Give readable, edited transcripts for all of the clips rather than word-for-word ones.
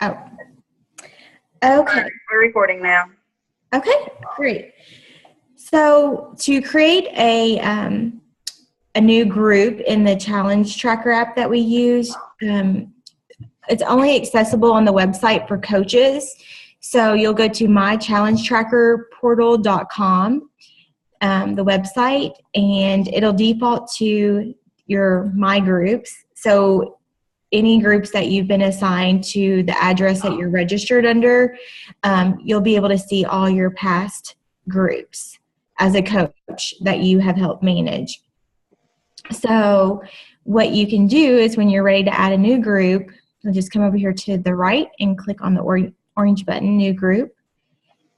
Oh, okay. We're recording now. Okay, great. So to create a new group in the challenge tracker app that we use, it's only accessible on the website for coaches. So you'll go to mychallengetrackerportal.com, the website, and it'll default to your My Groups. So any groups that you've been assigned to the address that you're registered under, you'll be able to see all your past groups as a coach that you have helped manage. So what you can do is when you're ready to add a new group, you'll just come over here to the right and click on the orange button, New Group,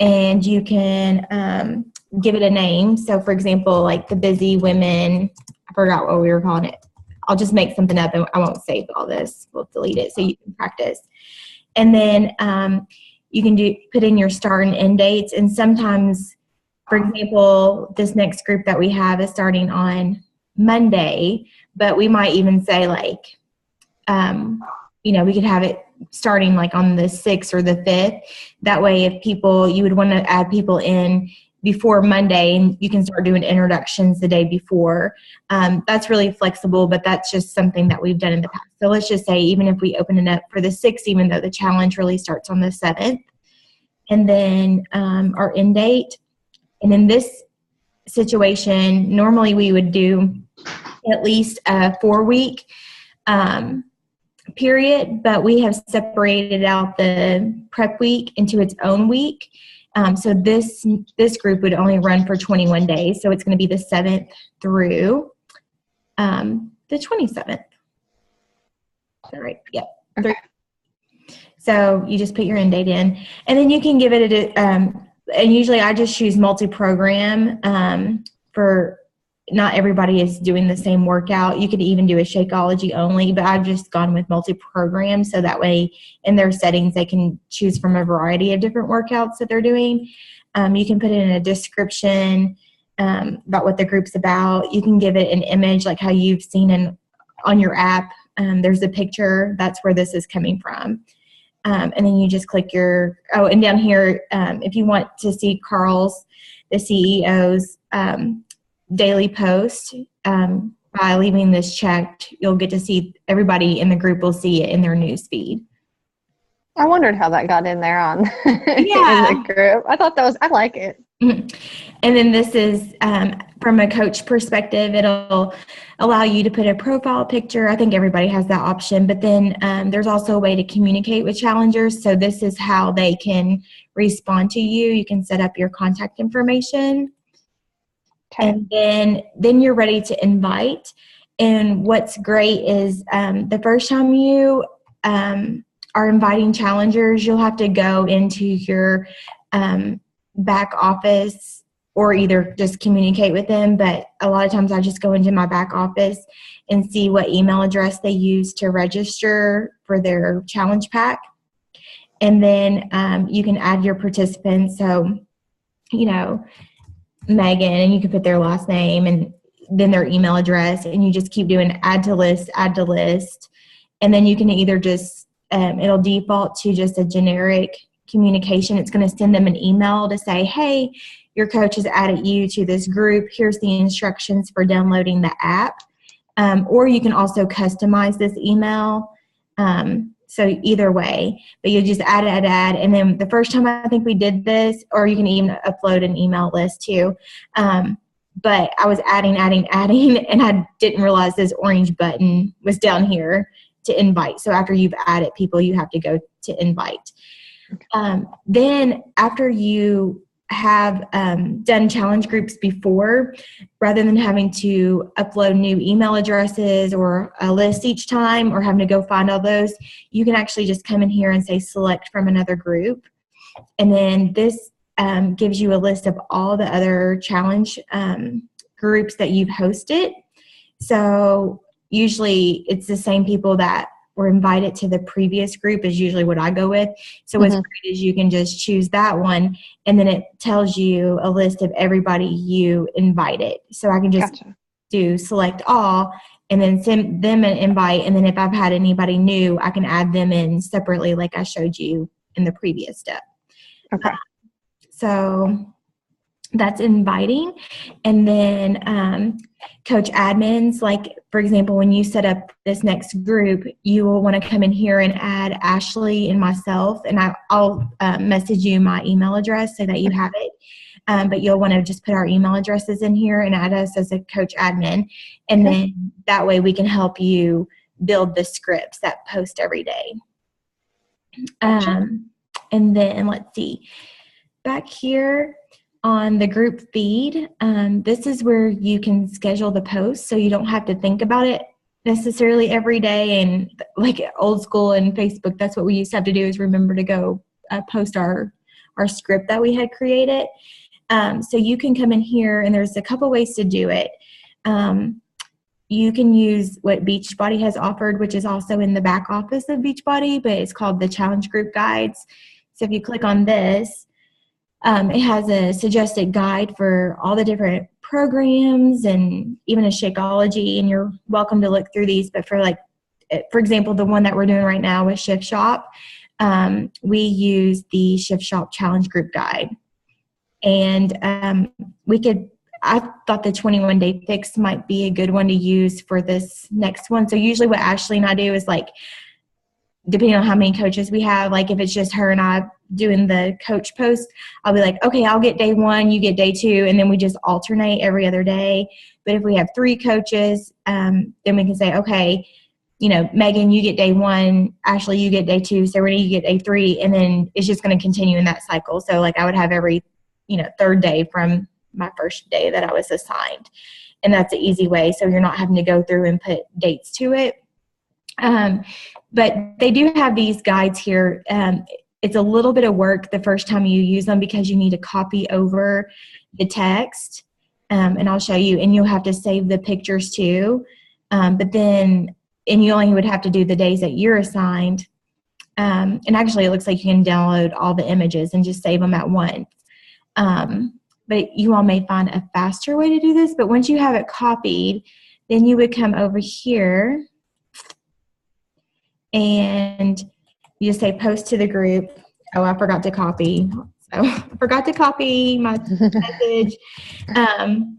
and you can give it a name. So for example, like the Busy Women, I forgot what we were calling it. I'll just make something up and I won't save all this. We'll delete it so you can practice. And then you can put in your start and end dates. And sometimes, for example, this next group that we have is starting on Monday, but we might even say like, we could have it starting like on the 6th or the 5th. That way, if you would want to add people in before Monday, and you can start doing introductions the day before. That's really flexible, but that's just something that we've done in the past. So let's just say even if we open it up for the 6th, even though the challenge really starts on the 7th, and then our end date. And in this situation, normally we would do at least a 4-week period, but we have separated out the prep week into its own week. So this group would only run for 21 days. So it's going to be the 7th through the 27th. Is that right? Yep. Okay. So you just put your end date in, and then you can give it and usually I just choose multi-program for not everybody is doing the same workout. You could even do a Shakeology only, but I've just gone with multi-program so that way in their settings they can choose from a variety of different workouts that they're doing. You can put it in a description about what the group's about. You can give it an image like how you've seen on your app. There's a picture. That's where this is coming from. And then you just click and down here, if you want to see Carl's, the CEO's, daily post, by leaving this checked, you'll get to see, everybody in the group will see it in their news feed. I wondered how that got in there on in the group. I like it. Mm-hmm. And then this is from a coach perspective, it'll allow you to put a profile picture. I think everybody has that option, but then there's also a way to communicate with challengers. So this is how they can respond to you. You can set up your contact information. Okay. And then you're ready to invite. And what's great is the first time you are inviting challengers, you'll have to go into your back office or either just communicate with them. But a lot of times I just go into my back office and see what email address they use to register for their challenge pack. And then you can add your participants. So, Megan, and you can put their last name and then their email address, and you just keep doing add to list. And then you can either just, it'll default to just a generic communication. It's going to send them an email to say, hey, your coach has added you to this group. Here's the instructions for downloading the app. Or you can also customize this email. So either way, but you just add. And then the first time I think we did this, or you can even upload an email list too. But I was adding, and I didn't realize this orange button was down here to invite. So after you've added people, you have to go to invite. Then after you have done challenge groups before, rather than having to upload new email addresses or a list each time or having to go find all those, you can actually just come in here and say select from another group. And then this gives you a list of all the other challenge groups that you've hosted. So usually it's the same people that were invited to the previous group is usually what I go with. So what's great is you can just choose that one, and then it tells you a list of everybody you invited. So I can just do select all, and then send them an invite. And then if I've had anybody new, I can add them in separately like I showed you in the previous step. Okay. So that's inviting. And then coach admins, like for example, when you set up this next group, you will want to come in here and add Ashley and myself, and I'll message you my email address so that you have it. But you'll want to just put our email addresses in here and add us as a coach admin. And then that way we can help you build the scripts that post every day. And then let's see, back here on the group feed, this is where you can schedule the posts, so you don't have to think about it necessarily every day. And like old school and Facebook, that's what we used to have to do, is remember to go post our script that we had created. So you can come in here, and there's a couple ways to do it. You can use what Beachbody has offered, which is also in the back office of Beachbody, but it's called the Challenge Group Guides. So if you click on this, it has a suggested guide for all the different programs and even a Shakeology, and you're welcome to look through these. But for example, the one that we're doing right now with Shift Shop, we use the Shift Shop Challenge Group Guide. And I thought the 21-day fix might be a good one to use for this next one. So usually what Ashley and I do is, like, depending on how many coaches we have, like if it's just her and I doing the coach post, I'll be like, okay, I'll get day 1, you get day 2, and then we just alternate every other day. But if we have 3 coaches, then we can say, okay, Megan, you get day 1, Ashley, you get day 2, Serena, you get day 3, and then it's just going to continue in that cycle. So like I would have every, 3rd day from my first day that I was assigned. And that's an easy way, so you're not having to go through and put dates to it. But they do have these guides here. It's a little bit of work the first time you use them, because you need to copy over the text. And I'll show you, and you'll have to save the pictures too. And you only would have to do the days that you're assigned. And actually it looks like you can download all the images and just save them at once. But you all may find a faster way to do this. But once you have it copied, then you would come over here and you just say post to the group. Oh, I forgot to copy. So I forgot to copy my message. And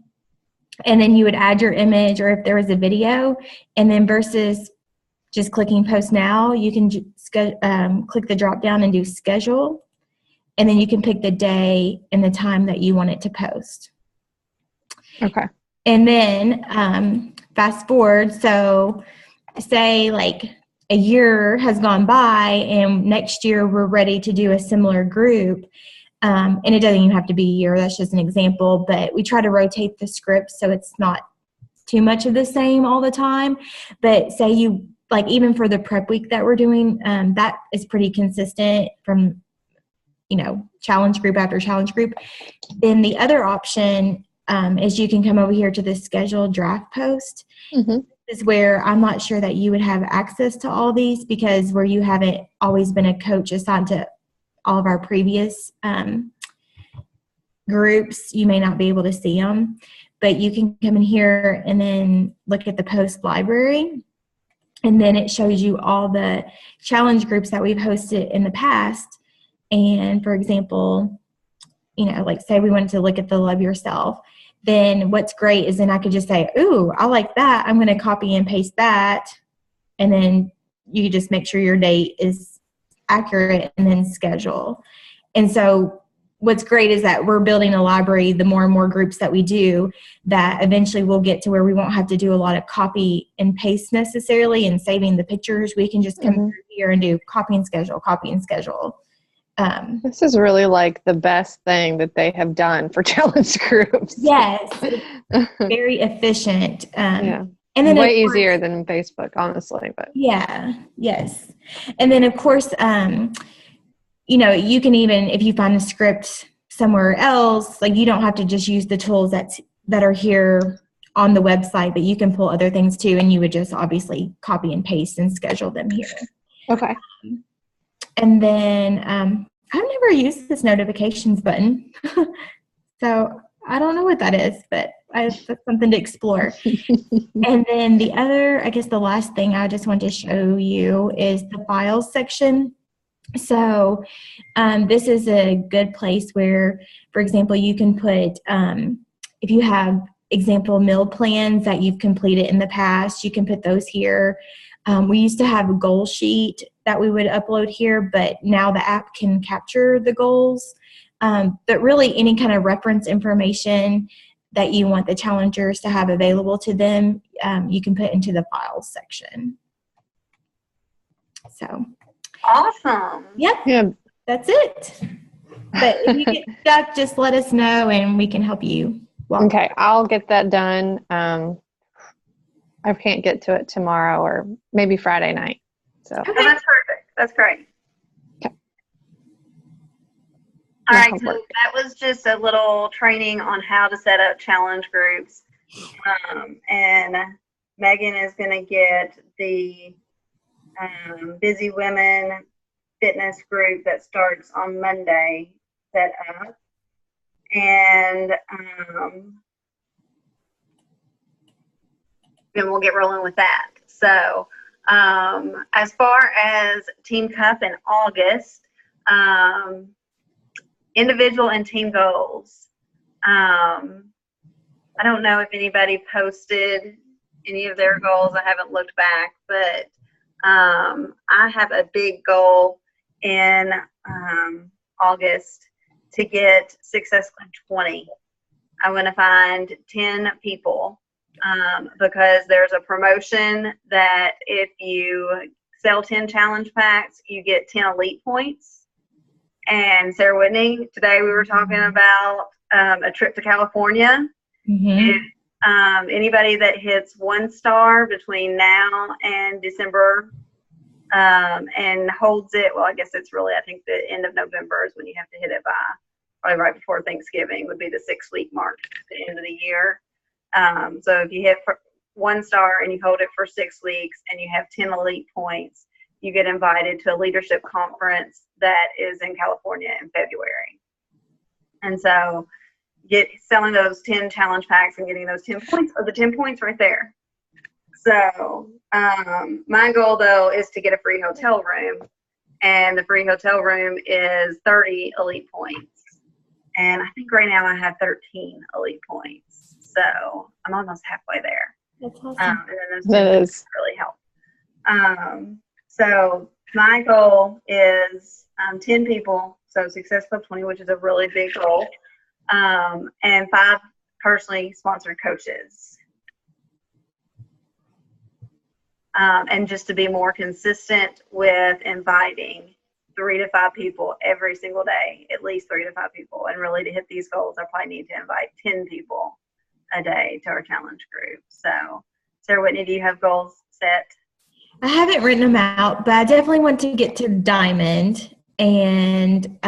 then you would add your image, or if there was a video, and then versus just clicking post now, you can click the drop down and do schedule. And then you can pick the day and the time that you want it to post. Okay. And then fast forward. So say like a year has gone by, and next year we're ready to do a similar group. And it doesn't even have to be a year. That's just an example. But we try to rotate the script so it's not too much of the same all the time. But say you, like even for the prep week that we're doing, that is pretty consistent from, challenge group after challenge group. Then the other option is you can come over here to the scheduled draft post. Mm-hmm. This is where I'm not sure that you would have access to all these, because where you haven't always been a coach assigned to all of our previous groups, you may not be able to see them. But you can come in here and then look at the post library. And then it shows you all the challenge groups that we've hosted in the past. And for example, like say we wanted to look at the Love Yourself, then what's great is then I could just say, ooh, I like that. I'm going to copy and paste that. And then you just make sure your date is accurate and then schedule. And so what's great is that we're building a library, the more and more groups that we do, that eventually we'll get to where we won't have to do a lot of copy and paste necessarily and saving the pictures. We can just come through here and do copy and schedule, copy and schedule. This is really like the best thing that they have done for challenge groups. Yes. Very efficient. Yeah. And then way easier than Facebook, honestly. But yeah. Yes. And then of course, you can even, if you find a script somewhere else, like you don't have to just use the tools that are here on the website, but you can pull other things too. And you would just obviously copy and paste and schedule them here. Okay. And then I've never used this notifications button. So I don't know what that is, but that's something to explore. And then the other, I guess the last thing I just want to show you is the files section. So this is a good place where, for example, you can put, if you have example meal plans that you've completed in the past, you can put those here. We used to have a goal sheet that we would upload here, but now the app can capture the goals. But really any kind of reference information that you want the challengers to have available to them, you can put into the files section. So. Awesome. Yep. Yeah. That's it. But if you get stuck, just let us know and we can help you. Okay, I'll get that done. I can't get to it tomorrow or maybe Friday night. So okay. Oh, that's perfect. That's great. Okay. All right, so that was just a little training on how to set up challenge groups. And Megan is going to get the Busy Women fitness group that starts on Monday set up. And then we'll get rolling with that. So as far as Team Cup in August, individual and team goals. I don't know if anybody posted any of their goals. I haven't looked back, but I have a big goal in August to get Success Club 20. I want to find 10 people because there's a promotion that if you sell 10 challenge packs, you get 10 elite points. And Sarah Whitney, today we were talking about a trip to California. Mm-hmm. Anybody that hits 1 star between now and December and holds it, well, I guess it's really, I think the end of November is when you have to hit it by, probably right before Thanksgiving would be the 6-week mark at the end of the year. So if you hit 1 star and you hold it for 6 weeks and you have 10 elite points, you get invited to a leadership conference that is in California in February. And so selling those 10 challenge packs and getting those 10 points are the 10 points right there. So my goal though is to get a free hotel room, and the free hotel room is 30 elite points. And I think right now I have 13 elite points. So I'm almost halfway there. That's awesome. And then those 10 points really help. So my goal is 10 people, so Success Club 20, which is a really big goal, and 5 personally sponsored coaches. And just to be more consistent with inviting 3 to 5 people every single day, at least 3 to 5 people. And really to hit these goals, I probably need to invite 10 people a day to our challenge group. So Sarah Whitney, do you have goals set? I haven't written them out, but I definitely want to get to Diamond. And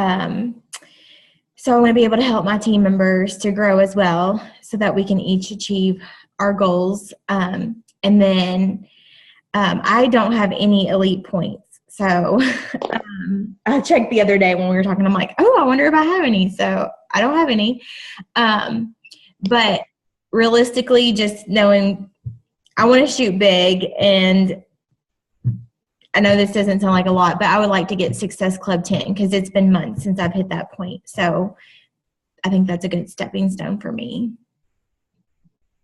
so I want to be able to help my team members to grow as well so that we can each achieve our goals. And then I don't have any elite points. So I checked the other day when we were talking. I'm like, oh, I wonder if I have any. So I don't have any. But realistically, just knowing I want to shoot big, and I know this doesn't sound like a lot, but I would like to get Success Club 10 because it's been months since I've hit that point. So I think that's a good stepping stone for me.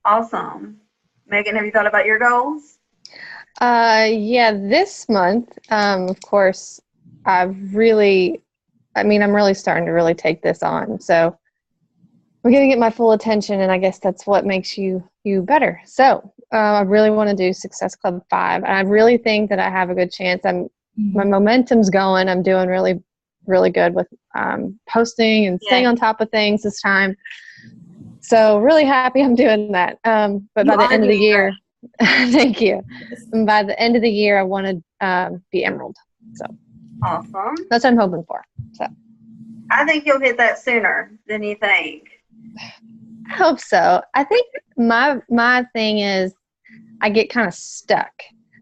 Awesome. Megan, have you thought about your goals? Yeah, this month, of course, I'm really starting to really take this on. So I'm going to get my full attention, and I guess that's what makes you better. So I really want to do Success Club 5, and I really think that I have a good chance. My momentum's going. I'm doing really, really good with posting and staying on top of things this time. So really happy I'm doing that. But by the end of the year, thank you. And by the end of the year, I want to be Emerald. So awesome. That's what I'm hoping for. So I think you'll hit that sooner than you think. I hope so. I think my thing is I get kind of stuck.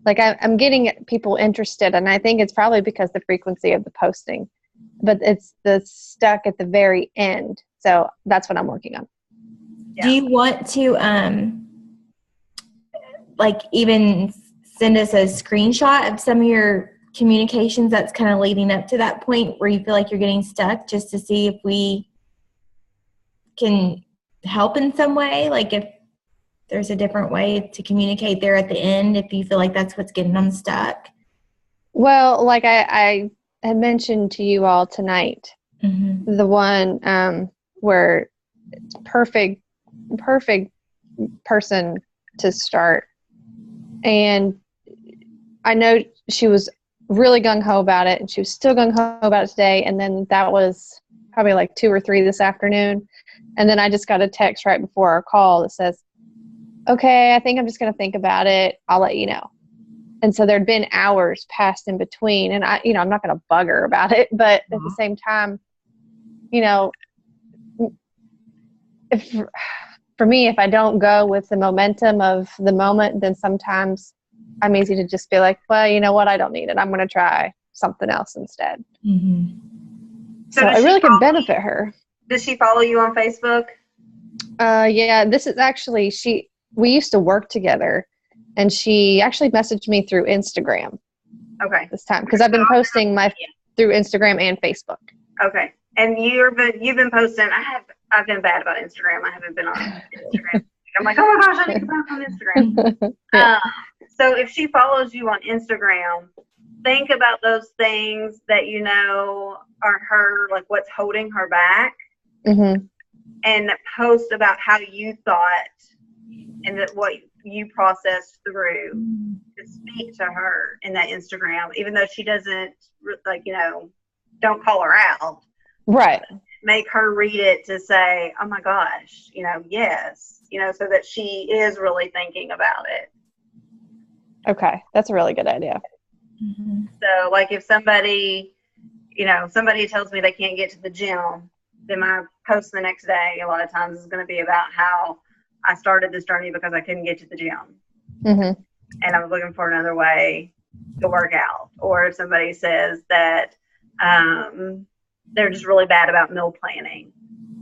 Like I'm getting people interested, and I think it's probably because the frequency of the posting, but it's the stuck at the very end. So that's what I'm working on. Do you want to like even send us a screenshot of some of your communications that's kind of leading up to that point where you feel like you're getting stuck, just to see if we can help in some way? Like if there's a different way to communicate there at the end, if you feel like that's what's getting them stuck. Well, like I had mentioned to you all tonight, the one where it's perfect person to start. And I know she was really gung-ho about it, and she was still gung-ho about it today. And then that was probably like 2 or 3 this afternoon. And then I just got a text right before our call that says, okay, I think I'm just going to think about it. I'll let you know. And so there'd been hours passed in between, and I'm not going to bug her about it, but at the same time, for me, if I don't go with the momentum of the moment, then sometimes I'm easy to just be like, well, you know what? I don't need it. I'm going to try something else instead. So it really could benefit her. Does she follow you on Facebook? Yeah, this is actually, we used to work together, and she actually messaged me through Instagram. Okay. This time, because I've been posting through Instagram and Facebook. Okay. And you've been posting. I've been bad about Instagram. I haven't been on Instagram. I'm like, oh my gosh, I need to post on Instagram. Yeah. So if she follows you on Instagram, think about those things that are her, like what's holding her back, and post about how you thought and that what you processed through to speak to her in that Instagram, even though she doesn't don't call her out. Right. Make her read it to say, oh my gosh, yes, so that she is really thinking about it. Okay. That's a really good idea. So like if somebody tells me they can't get to the gym, then my post the next day a lot of times is going to be about how I started this journey because I couldn't get to the gym. And I was looking for another way to work out. Or if somebody says that they're just really bad about meal planning.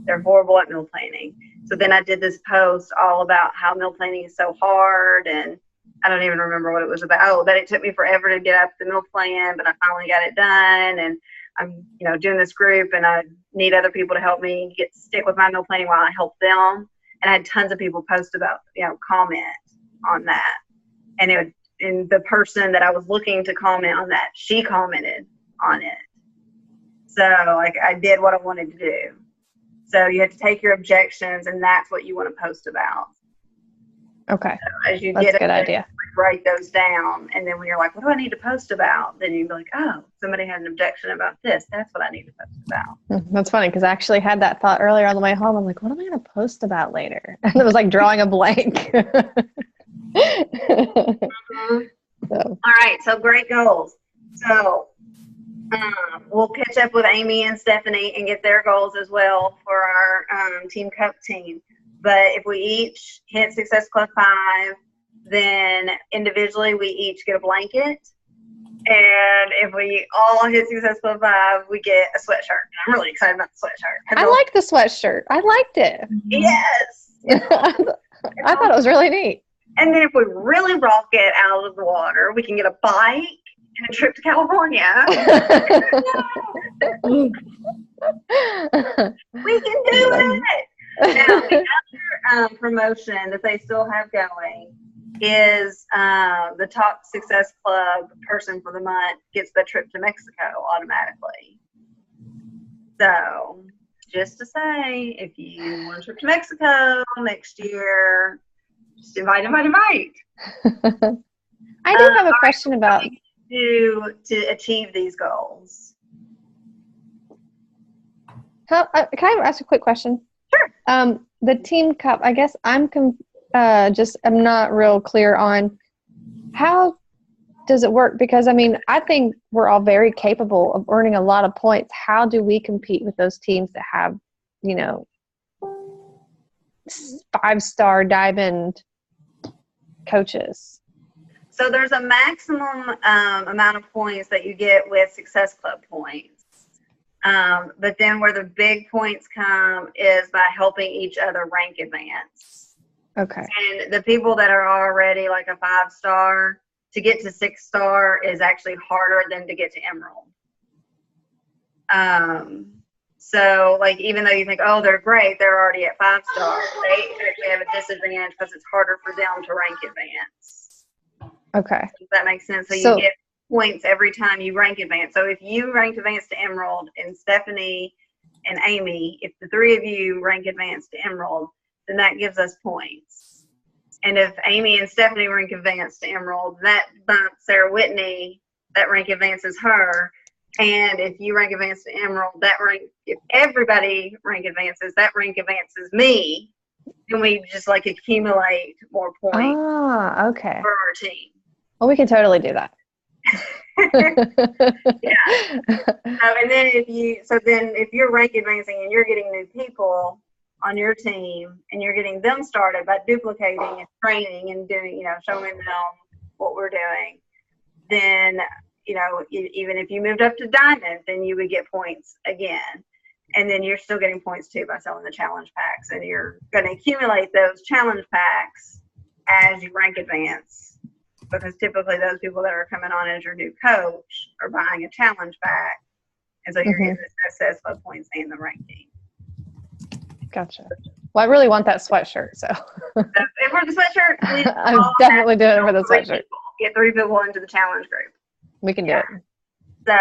They're horrible at meal planning. So then I did this post all about how meal planning is so hard, and I don't even remember what it was about. Oh, that it took me forever to get up the meal plan, but I finally got it done, and I'm doing this group, and I need other people to help me stick with my meal planning while I help them. And I had tons of people post about comment on that, and the person that I was looking to comment on that, she commented on it. So I did what I wanted to do. So you have to take your objections, and that's what you want to post about. Okay. So as you that's a good idea. Write those down, and then when you're like, what do I need to post about? Then you'd be like, oh, somebody had an objection about this. That's what I need to post about. That's funny, because I actually had that thought earlier on the way home. I'm like, what am I going to post about later? And it was like drawing a blank. So. All right. So great goals. So we'll catch up with Amy and Stephanie and get their goals as well for our Team Cup team. But if we each hit Success Club 5, then individually we each get a blanket. And if we all hit Success Club 5, we get a sweatshirt. I'm really excited about the sweatshirt. I like the sweatshirt. I liked it. Yes. I thought it was really neat. And then if we really rock it out of the water, we can get a bike and a trip to California. We can do it. Now, the other promotion that they still have going is the top Success Club person for the month gets the trip to Mexico automatically. So just to say, if you want a trip to Mexico next year, just invite. I do have a question about to achieve these goals. Can I ask a quick question? Sure. The Team Cup, I guess I'm not real clear on how does it work, because I think we're all very capable of earning a lot of points. How do we compete with those teams that have 5-star diamond coaches? So there's a maximum amount of points that you get with Success Club points. But then where the big points come is by helping each other rank advance. Okay. And the people that are already like a 5-star, to get to 6-star is actually harder than to get to emerald. So like, even though you think, oh, they're great, they're already at 5-star, they actually have a disadvantage because it's harder for them to rank advance. Okay. Does that make sense? So you get points every time you rank advance. So if you rank advance to emerald, and Stephanie and Amy, if the 3 of you rank advance to emerald, then that gives us points. And if Amy and Stephanie rank advance to emerald, that bumps Sarah Whitney, that rank advances her. And if you rank advance to emerald, if everybody rank advances, that rank advances me. And we just like accumulate more points Okay. for our team. Well, we can totally do that. Yeah. And then if you're rank advancing and you're getting new people on your team and you're getting them started by duplicating and training and doing, showing them what we're doing, then, even if you moved up to diamond, then you would get points again. And then you're still getting points too by selling the challenge packs, and you're going to accumulate those challenge packs as you rank advance, because typically those people that are coming on as your new coach are buying a challenge pack, and so you're getting the success club points and the ranking. Gotcha. Well, I really want that sweatshirt, so. And for the sweatshirt, I'm definitely doing it for the sweatshirt. Get 3 people into the challenge group. We can do it. So,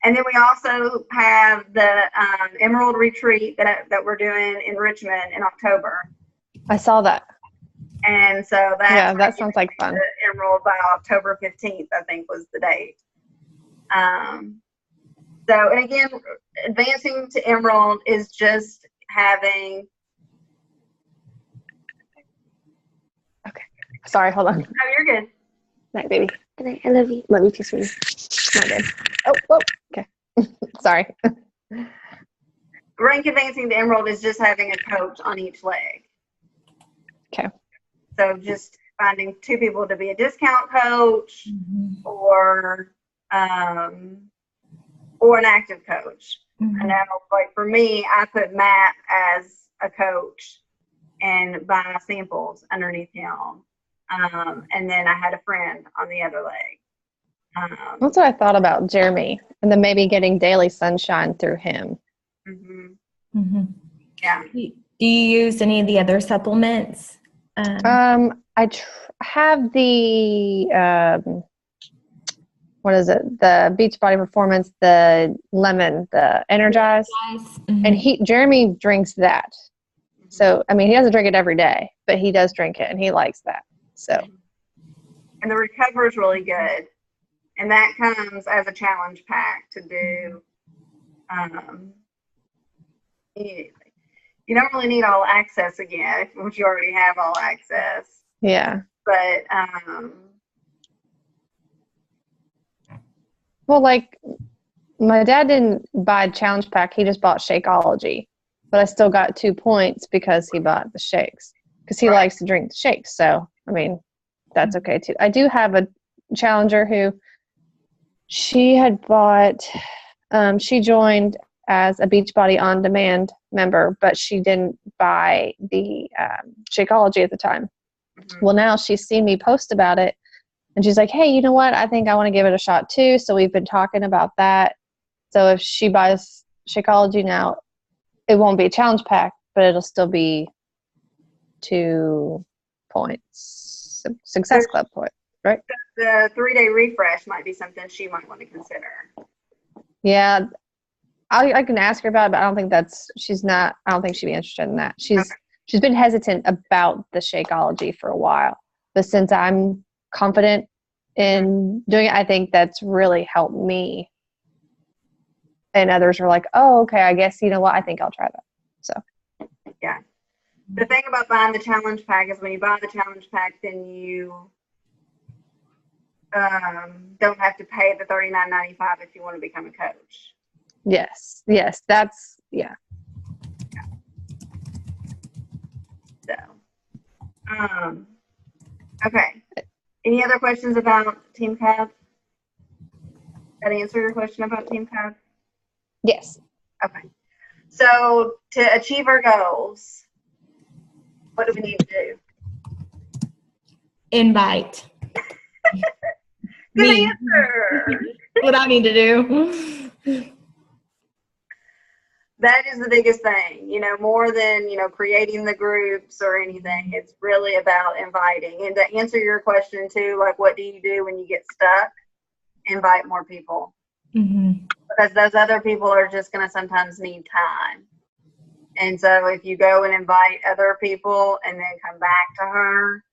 and then we also have the Emerald Retreat that we're doing in Richmond in October. I saw that. And so that sounds like fun. Emerald by October 15th, I think, was the date. So, and again, advancing to Emerald is just having. Okay. Sorry, hold on. Oh, you're good. Night, baby. Good night. I love you. Love you too, sweetie. Not good. Oh, whoa. Okay. Sorry. Rank advancing to Emerald is just having a coach on each leg. Okay. So just finding 2 people to be a discount coach, or an active coach. I know, like for me, I put Matt as a coach and buy samples underneath him. And then I had a friend on the other leg. That's what I thought about Jeremy, and then maybe getting daily sunshine through him. Yeah. Do you use any of the other supplements? I have the what is it? The Beachbody Performance, the lemon, the Energize, and Jeremy drinks that. So I mean, he doesn't drink it every day, but he does drink it, and he likes that. So. And the Recover is really good, and that comes as a challenge pack to do. You don't really need all access again, which you already have all access. Yeah. But well, like my dad didn't buy a challenge pack; he just bought Shakeology, but I still got 2 points because he bought the shakes, because he likes to drink the shakes. So I mean, that's okay too. I do have a challenger who she had bought. She joined as a Beachbody On Demand member, but she didn't buy the Shakeology at the time. Well, now she's seen me post about it, and she's like, hey, you know what? I think I want to give it a shot too. So we've been talking about that. So if she buys Shakeology now, it won't be a challenge pack, but it'll still be 2 points, success club point, right? The 3-day refresh might be something she might want to consider. Yeah. I can ask her about it, but I don't think I don't think she'd be interested in that. She's been hesitant about the Shakeology for a while, but since I'm confident in doing it, I think that's really helped me. And others are like, oh, okay, I guess, you know what? I think I'll try that. So. Yeah. The thing about buying the challenge pack is when you buy the challenge pack, then you don't have to pay the $39.95 if you want to become a coach. Yes, that's, yeah. So, okay. Any other questions about Team Cub? That answer your question about Team Cub? Yes. Okay. So to achieve our goals, what do we need to do? Invite. Good Me. answer. What I need to do. That is the biggest thing, more than, creating the groups or anything. It's really about inviting. And to answer your question too, like what do you do when you get stuck? Invite more people. Mm-hmm. Because those other people are just going to sometimes need time. And so if you go and invite other people and then come back to her,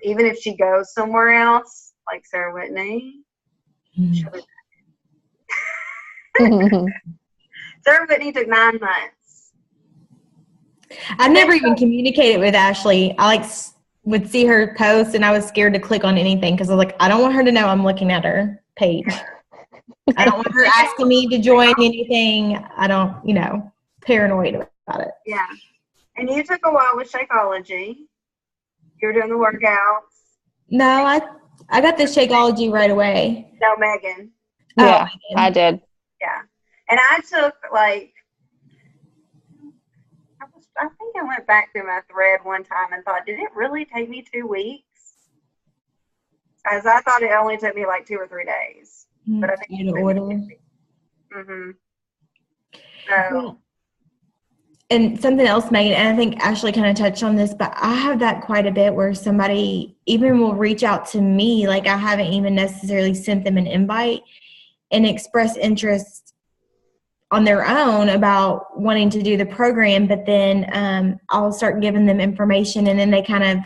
even if she goes somewhere else, like Sarah Whitney, she'll be back. Sarah Whitney took 9 months. I never even communicated with Ashley. I would see her post and I was scared to click on anything because I was like, I don't want her to know I'm looking at her page. I don't want her asking me to join anything. I don't, paranoid about it. Yeah. And you took a while with Shakeology. You were doing the workouts. No, I got the Shakeology right away. No, Megan. Yeah, I did. Yeah. And I took I think I went back through my thread one time and thought, did it really take me 2 weeks? As I thought it only took me 2 or 3 days. But I think you to order. Mm-hmm. So. And something else, Megan, and I think Ashley kind of touched on this, but I have that quite a bit where somebody even will reach out to me, I haven't even necessarily sent them an invite, and express interest on their own about wanting to do the program, but then I'll start giving them information, and then they kind of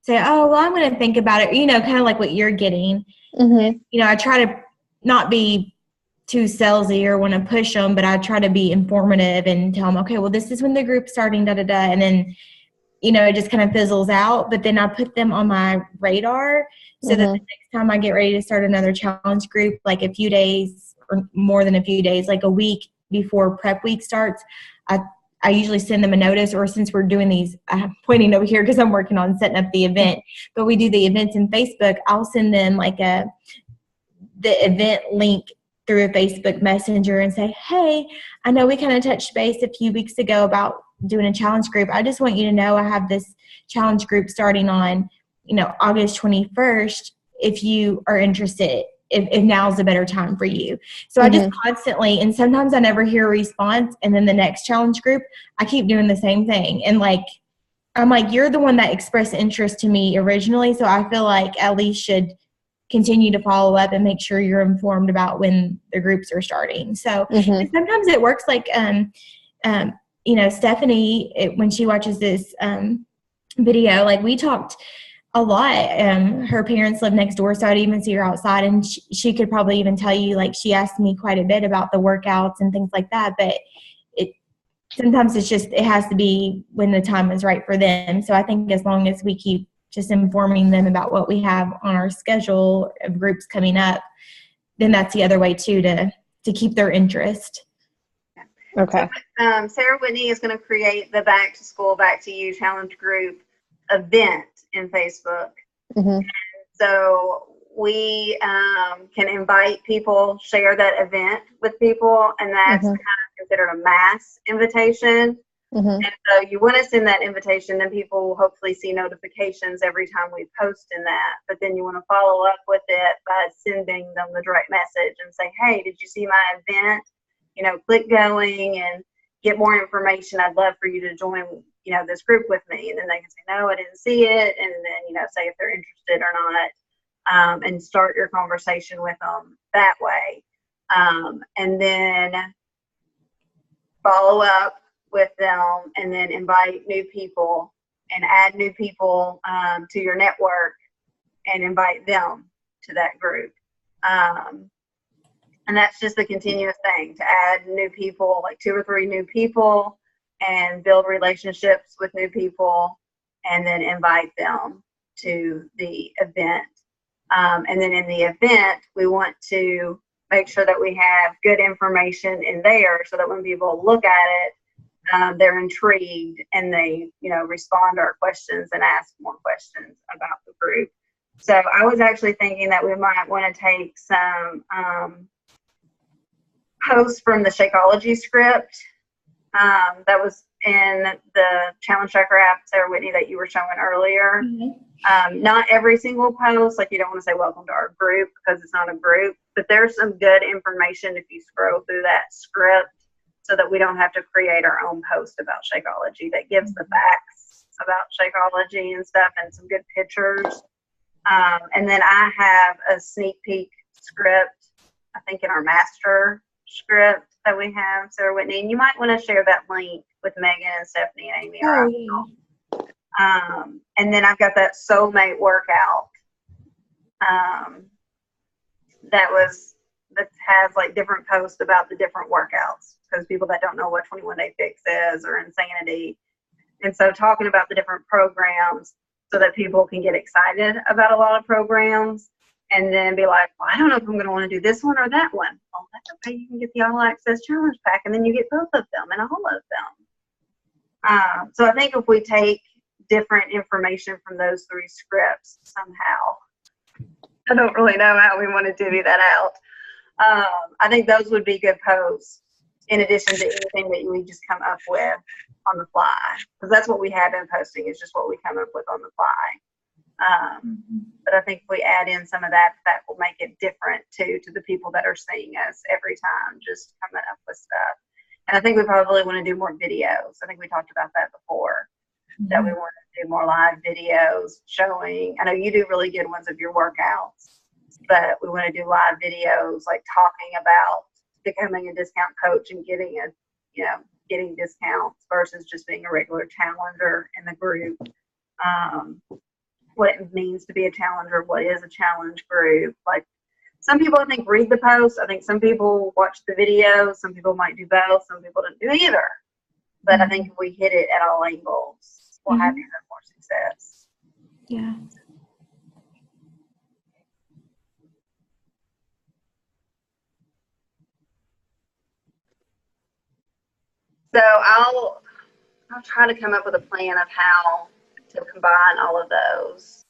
say, oh, well, I'm going to think about it, kind of like what you're getting. Mm-hmm. I try to not be too salesy or want to push them, but I try to be informative and tell them, okay, well, this is when the group's starting, da-da-da. And then, it just kind of fizzles out. But then I put them on my radar so that the next time I get ready to start another challenge group, a few days or more than a few days, a week before prep week starts, I usually send them a notice, or since we're doing these, I'm pointing over here because I'm working on setting up the event, but we do the events in Facebook. I'll send them the event link through a Facebook Messenger and say, hey, I know we kind of touched base a few weeks ago about doing a challenge group. I just want you to know I have this challenge group starting on, August 21st, if you are interested, if now's a better time for you. So I just constantly, and sometimes I never hear a response, and then the next challenge group, I keep doing the same thing. And I'm you're the one that expressed interest to me originally, so I feel at least should continue to follow up and make sure you're informed about when the groups are starting. So and sometimes it works Stephanie, when she watches this video, we talked a lot. Her parents live next door, so I'd even see her outside, and she could probably even tell you, she asked me quite a bit about the workouts and things like that, but sometimes it has to be when the time is right for them. So I think as long as we keep just informing them about what we have on our schedule of groups coming up, then that's the other way too, to keep their interest. Okay. So, Sarah Whitney is going to create the Back to School, Back to You Challenge Group event in Facebook. So we can invite people, share that event with people, and that's kind of considered a mass invitation. And so you want to send that invitation, then people will hopefully see notifications every time we post in that. But then you want to follow up with it by sending them the direct message and say, hey, did you see my event? Click going and get more information. I'd love for you to join, this group with me. And then they can say, no, I didn't see it. And then, say if they're interested or not, and start your conversation with them that way. And then follow up with them, and then invite new people and add new people to your network and invite them to that group. And that's just a continuous thing, to add new people, 2 or 3 new people, and build relationships with new people, and then invite them to the event. And then in the event, we want to make sure that we have good information in there so that when people look at it, they're intrigued and they, respond to our questions and ask more questions about the group. So I was actually thinking that we might want to take some post from the Shakeology script that was in the Challenge Tracker app, Sarah Whitney, that you were showing earlier. Not every single post, like you don't want to say welcome to our group because it's not a group, but there's some good information if you scroll through that script so that we don't have to create our own post about Shakeology that gives the facts about Shakeology and stuff and some good pictures. And then I have a sneak peek script, I think in our master script that we have, Sarah Whitney, and you might want to share that link with Megan and Stephanie and Amy. And then I've got that soulmate workout that has like different posts about the different workouts because people that don't know what 21 Day Fix is or Insanity. And so talking about the different programs so that people can get excited about a lot of programs and then be like, well, I don't know if I'm going to want to do this one or that one. Well, that's okay. You can get the All Access Challenge Pack and then you get both of them and all of them. So I think if we take different information from those three scripts somehow, I don't really know how we want to divvy that out. I think those would be good posts in addition to anything that we just come up with on the fly, because that's what we have been posting is just what we come up with on the fly. But I think if we add in some of that, that will make it different too to the people that are seeing us every time, just coming up with stuff. And I think we probably want to do more videos. I think we talked about that before, that we want to do more live videos showing. I know you do really good ones of your workouts, but we want to do live videos like talking about becoming a discount coach and getting discounts versus just being a regular challenger in the group. What it means to be a challenger, what is a challenge group. Like some people I think read the posts, I think some people watch the video, some people might do both, some people don't do either. But I think if we hit it at all angles, we'll have even more success. Yeah. So I'll try to come up with a plan of how to combine all of those.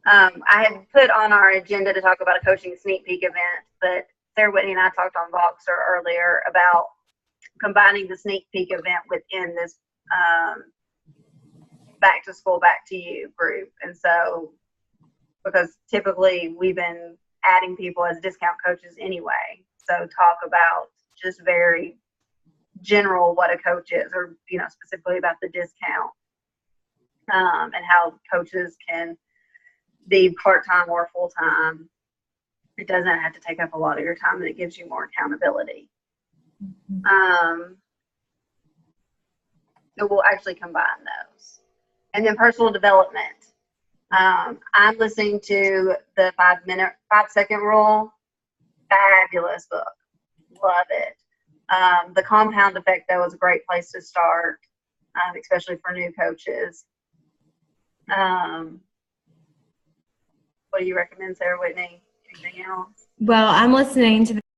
I had put on our agenda to talk about a coaching sneak peek event, but Sarah Whitney and I talked on Voxer earlier about combining the sneak peek event within this back to school, back to you group. And so, because typically we've been adding people as discount coaches anyway. So talk about just very general what a coach is, or specifically about the discount, and how coaches can be part-time or full-time. It doesn't have to take up a lot of your time, and it gives you more accountability. So we'll actually combine those. And then personal development. I'm listening to the 5-second rule. Fabulous book. Love it. The Compound Effect, though, is a great place to start, especially for new coaches. What do you recommend, Sarah Whitney? Anything else? Well, I'm listening to